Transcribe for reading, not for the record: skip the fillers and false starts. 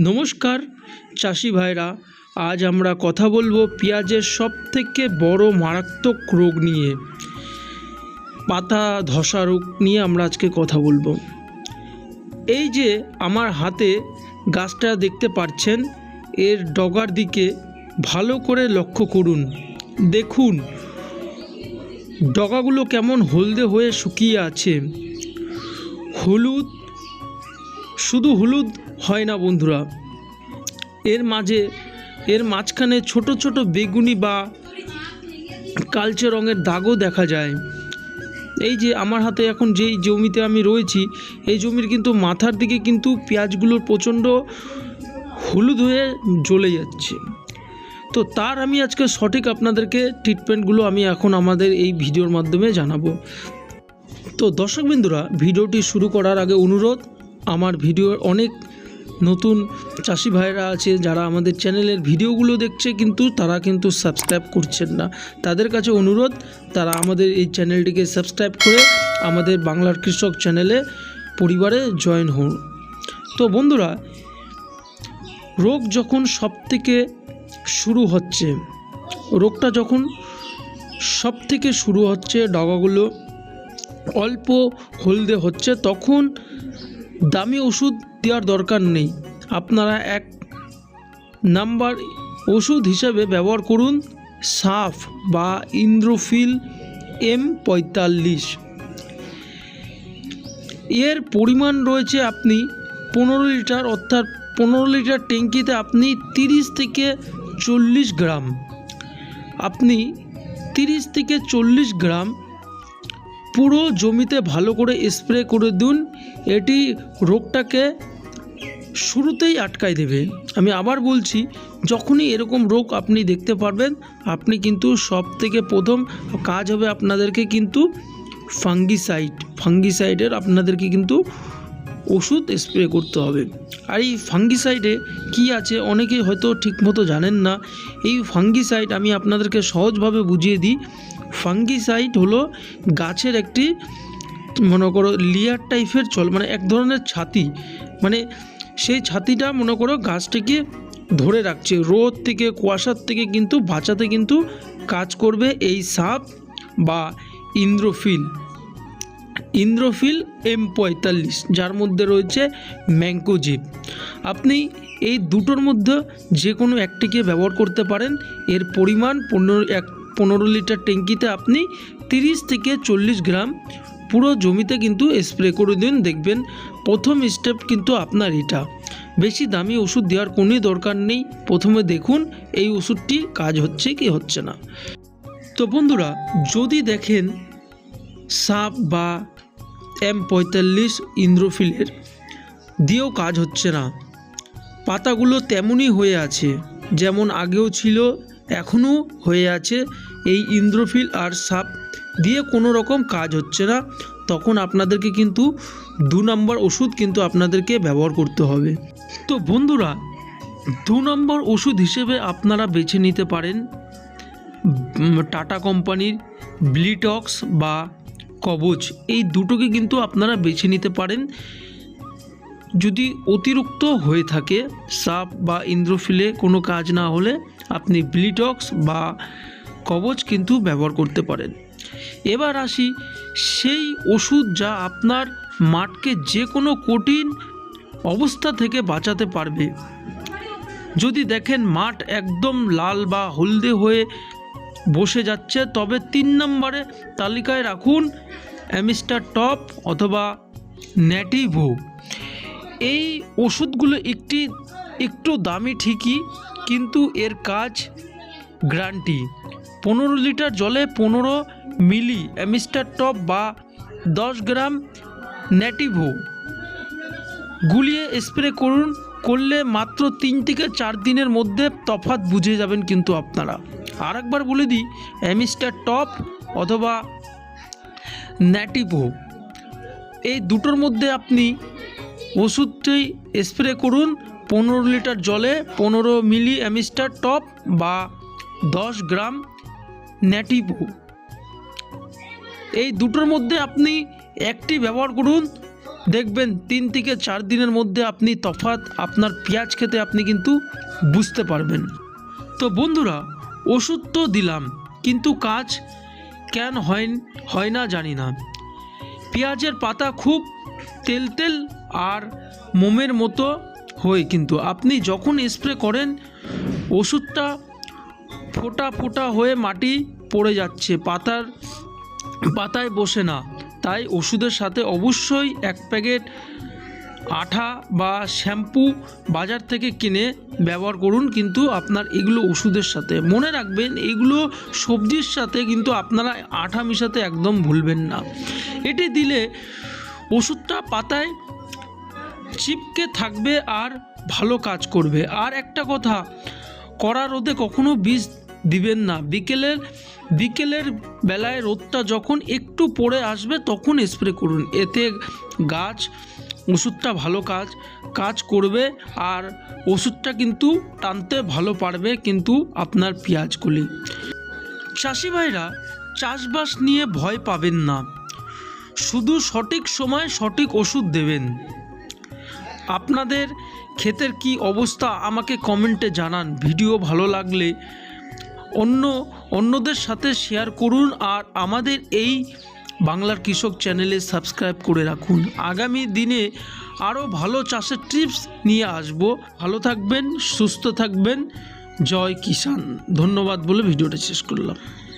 নমস্কার চাষি ভাইরা, আজ আমরা কথা বলবো পেঁয়াজের সবথেকে বড় মারাত্মক রোগ নিয়ে, পাতা ধসা রোগ নিয়ে আমরা আজকে কথা বলবো। এই যে আমার হাতে গাছটা দেখতে পাচ্ছেন, এর ডগার দিকে ভালো করে লক্ষ্য করুন। দেখুন ডগাগুলো কেমন হলদে হয়ে শুকিয়ে আছে। হলুদ, শুধু হলুদ হয় না বন্ধুরা, এর মাঝখানে ছোট ছোট বেগুনি বা কালচে রঙের দাগও দেখা যায়। এই যে আমার হাতে এখন যেই জমিতে আমি রয়েছি, এই জমির কিন্তু মাথার দিকে কিন্তু পেঁয়াজগুলোর প্রচণ্ড হলুদ হয়ে জ্বলে যাচ্ছে। তো তার আমি আজকে সঠিক আপনাদেরকে ট্রিটমেন্টগুলো আমি এখন আমাদের এই ভিডিওর মাধ্যমে জানাবো। তো দর্শকবৃন্দুরা, ভিডিওটি শুরু করার আগে অনুরোধ, আমার ভিডিওর অনেক নতুন চাষি ভাইরা আছে যারা আমাদের চ্যানেলের ভিডিওগুলো দেখছে কিন্তু তারা কিন্তু সাবস্ক্রাইব করছেন না। তাদের কাছে অনুরোধ, তারা আমাদের এই চ্যানেলটিকে সাবস্ক্রাইব করে আমাদের বাংলার কৃষক চ্যানেলে পরিবারে জয়েন হন। তো বন্ধুরা, রোগ যখন রোগটা যখন সব থেকে শুরু হচ্ছে, ডগাগুলো অল্প হলদে হচ্ছে, তখন দামি ওষুধ দেওয়ার দরকার নেই। আপনারা 1 নাম্বার ওষুধ হিসেবে ব্যবহার করুন সাফ বা ইন্দ্রোফিল M45। এর পরিমাণ রয়েছে আপনি 15 লিটার, অর্থাৎ 15 লিটার ট্যাঙ্কিতে আপনি 30 থেকে 40 গ্রাম, আপনি 30 থেকে 40 গ্রাম পুরো জমিতে ভালো করে স্প্রে করে দিন। এটি রোগটাকে শুরুতেই আটকায় দেবে। আমি আবার বলছি, যখনই এরকম রোগ আপনি দেখতে পারবেন, আপনি কিন্তু সব থেকে প্রথম কাজ হবে আপনাদেরকে কিন্তু ফাঙ্গিসাইডের আপনাদেরকে কিন্তু ওষুধ স্প্রে করতে হবে। আর এই ফাঙ্গিসাইডে কি আছে অনেকেই হয়তো ঠিকমতো জানেন না। এই ফাঙ্গিসাইড আমি আপনাদেরকে সহজভাবে বুঝিয়ে দিই। ফাঙ্গিসাইড হলো গাছের একটি, মনে করো লেয়ার টাইপের মানে এক ধরনের ছাতি, মানে সেই ছাতিটা মনে করো গাছটিকে ধরে রাখছে, রোদ থেকে কুয়াশার থেকে কিন্তু বাঁচাতে কিন্তু কাজ করবে এই সাপ বা ইন্দ্রোফিল M45, যার মধ্যে রয়েছে ম্যাঙ্কোজিব। আপনি এই দুটোর মধ্যে যে কোনো একটিকে ব্যবহার করতে পারেন। এর পরিমাণ 15 লিটার ট্যাঙ্কিতে আপনি 30 থেকে 40 গ্রাম পুরো জমিতে কিন্তু স্প্রে করে দিন। দেখবেন প্রথম স্টেপ কিন্তু আপনার এটা। বেশি দামি ওষুধ দেওয়ার কোনো দরকার নেই। প্রথমে দেখুন এই ওষুধটি কাজ হচ্ছে কি হচ্ছে না। তো বন্ধুরা, যদি দেখেন সাপ বা M45 ইন্দ্রোফিলের দিয়েও কাজ হচ্ছে না, পাতাগুলো তেমনই হয়ে আছে, যেমন আগেও ছিল এখনও হয়ে আছে, এই ইন্দ্রোফিল আর সাপ দিয়ে কোনো রকম কাজ হচ্ছে না, তখন আপনাদেরকে কিন্তু 2 নম্বর ওষুধ কিন্তু আপনাদেরকে ব্যবহার করতে হবে। তো বন্ধুরা, 2 নম্বর ওষুধ হিসেবে আপনারা বেছে নিতে পারেন টাটা কোম্পানির ব্লিটক্স বা কবচ। এই দুটোকে কিন্তু আপনারা বেছে নিতে পারেন। যদি অতিরিক্ত হয়ে থাকে সাপ বা ইন্দ্রোফিলে কোনো কাজ না হলে, আপনি ব্লিটক্স বা কবচ কিন্তু ব্যবহার করতে পারেন। এবার আসি সেই ওষুধ যা আপনার মাঠকে যে কোনো কঠিন অবস্থা থেকে বাঁচাতে পারবে। যদি দেখেন মাঠ একদম লাল বা হলদে হয়ে বসে যাচ্ছে, তবে 3 নম্বরে তালিকায় রাখুন অ্যামিস্টার টপ অথবা ন্যাটিভো। এই ওষুধগুলো একটু দামি ঠিকই, কিন্তু এর কাজ গ্যারান্টি। 15 লিটার জলে 15 মিলি অ্যামিস্টার টপ বা 10 গ্রাম ন্যাটিভো গুলিয়ে স্প্রে করলে মাত্র 3 থেকে 4 দিনের মধ্যে তফাৎ বুঝে যাবেন কিন্তু আপনারা। আর একবার বলে দিই, অ্যামিস্টার টপ অথবা ন্যাটিভো, এই দুটোর মধ্যে আপনি ওষুধটি স্প্রে করুন 15 লিটার জলে 15 মিলি অ্যামিস্টার টপ বা 10 গ্রাম ন্যাটিভো। এই দুটোর মধ্যে আপনি একটি ব্যবহার করুন দেখবেন 3 থেকে 4 দিনের মধ্যে আপনি তফাৎ আপনার পেঁয়াজ খেতে আপনি কিন্তু বুঝতে পারবেন। তো বন্ধুরা, ওষুধ তো দিলাম, কিন্তু কাজ কেন হয় না জানি না। পেঁয়াজের পাতা খুব তেল তেল আর মোমের মতো হয়, কিন্তু আপনি যখন স্প্রে করেন ওষুধটা ফোঁটা ফোঁটা হয়ে মাটি পড়ে যাচ্ছে, পাতায় বসে না। তাই ওষুধের সাথে অবশ্যই 1 প্যাকেট আঠা বা শ্যাম্পু বাজার থেকে কিনে ব্যবহার করুন, কিন্তু আপনার এগুলো ওষুধের সাথে। মনে রাখবেন এগুলো সবজির সাথে কিন্তু আপনারা আঠা মিশাতে একদম ভুলবেন না। এটি দিলে ওষুধটা পাতায় চিপকে থাকবে আর ভালো কাজ করবে। আর একটা কথা, কড়া রোদে কখনো বীজ দিবেন না। বিকেলের বেলায় রোদটা যখন একটু পড়ে আসবে তখন স্প্রে করুন, এতে ওষুধটা ভালো কাজ করবে আর ওষুধটা কিন্তু টানতে ভালো পারবে কিন্তু আপনার পেঁয়াজগুলি। চাষি ভাইরা, চাষবাস নিয়ে ভয় পাবেন না, শুধু সঠিক সময় সঠিক ওষুধ দেবেন। আপনাদের ক্ষেতের কি অবস্থা আমাকে কমেন্টে জানান। ভিডিও ভালো লাগলে অন্যদের সাথে শেয়ার করুন আর আমাদের এই বাংলার কৃষক চ্যানেলে সাবস্ক্রাইব করে রাখুন। আগামী দিনে আরও ভালো চাষের টিপস নিয়ে আসব। ভালো থাকবেন, সুস্থ থাকবেন। জয় কিষাণ। ধন্যবাদ বলে ভিডিওটা শেষ করলাম।